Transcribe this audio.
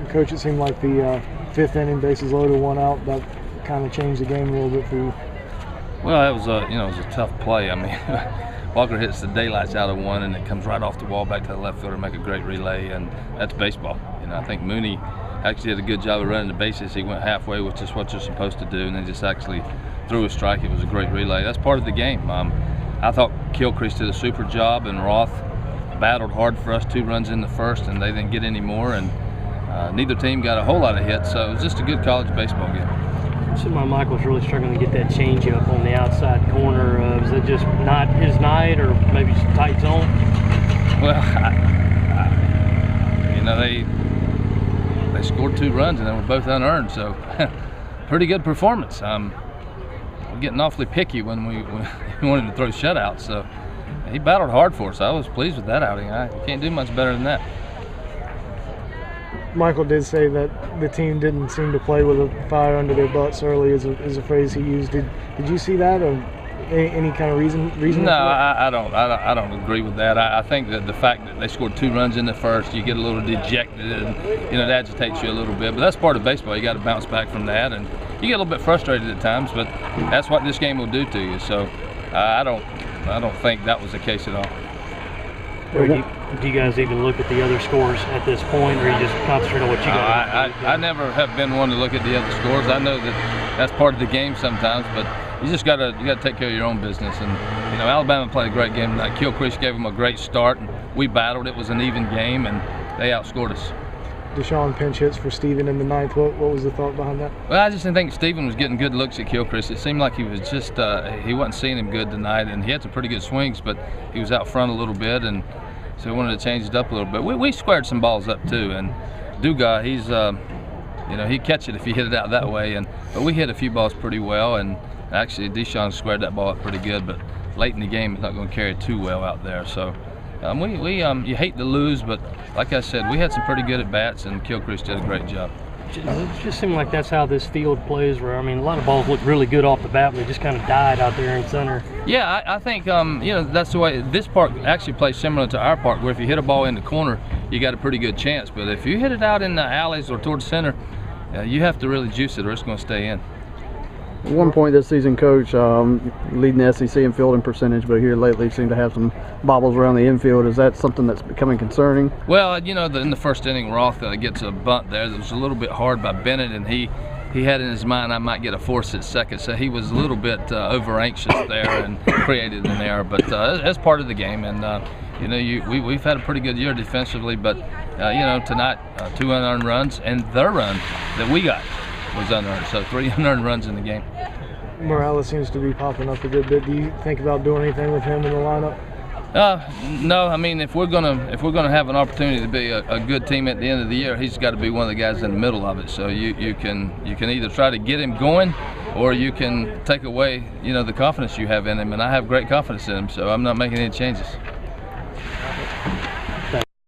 Coach, it seemed like the fifth inning, bases loaded, one out, that kind of changed the game a little bit for you. Well, it was a tough play. I mean, Walker hits the daylights out of one, and it comes right off the wall back to the left fielder, make a great relay, and that's baseball. I think Mooney actually did a good job of running the bases. He went halfway, which is what you're supposed to do, and then just actually threw a strike. It was a great relay. That's part of the game. I thought Gilchrist did a super job, and Roth battled hard for us, 2 runs in the first, and they didn't get any more, and neither team got a whole lot of hits, so it was just a good college baseball game. It seemed like Michael's really struggling to get that changeup on the outside corner. Is it just not his night, or maybe just a tight zone? Well, they scored 2 runs, and they were both unearned, so pretty good performance. We're getting awfully picky when we wanted to throw shutouts, so he battled hard for us. I was pleased with that outing. I can't do much better than that. Michael did say that the team didn't seem to play with a fire under their butts early, is a phrase he used. Did you see that, or any kind of reason? No, I don't agree with that. I think that the fact that they scored 2 runs in the first, you get a little dejected, and it agitates you a little bit. But that's part of baseball. You got to bounce back from that, and you get a little bit frustrated at times. But that's what this game will do to you. So I don't think that was the case at all. Do you guys even look at the other scores at this point, or you just concentrate on what you got? I never have been one to look at the other scores. I know that that's part of the game sometimes, but you just gotta take care of your own business. And Alabama played a great game tonight. Gilchrist gave them a great start, and we battled. It was an even game, and they outscored us. Deshaun pinch hits for Steven in the 9th. What was the thought behind that? Well, I just didn't think Steven was getting good looks at Gilchrist. It seemed like he was just he wasn't seeing him good tonight, and he had some pretty good swings, but he was out front a little bit, and so we wanted to change it up a little bit. We squared some balls up too, and Dugas, he's he'd catch it if he hit it out that way, but we hit a few balls pretty well, and actually Deshaun squared that ball up pretty good, but late in the game it's not going to carry it too well out there. So you hate to lose, but like I said, we had some pretty good at bats, and Gilchrist did a great job. It just seemed like that's how this field plays, where, a lot of balls looked really good off the bat, but they just kind of died out there in center. Yeah, I think, that's the way this park actually plays similar to our park, where if you hit a ball in the corner, you got a pretty good chance. But if you hit it out in the alleys or towards center, you have to really juice it, or it's going to stay in. At one point this season, Coach, leading the SEC in fielding percentage, but here lately you seem to have some bobbles around the infield. Is that something that's becoming concerning? Well, in the first inning, Roth gets a bunt there that was a little bit hard by Bennett, and he had in his mind I might get a force at second, so he was a little bit over anxious there and created an error. But that's part of the game, and we've had a pretty good year defensively, but tonight 2 unearned runs, and their run that we got was unearned, so 3 unearned runs in the game. Morales seems to be popping up a good bit. Do you think about doing anything with him in the lineup? No. If we're gonna have an opportunity to be a good team at the end of the year, he's got to be one of the guys in the middle of it. So you can either try to get him going, or you can take away the confidence you have in him. And I have great confidence in him, so I'm not making any changes.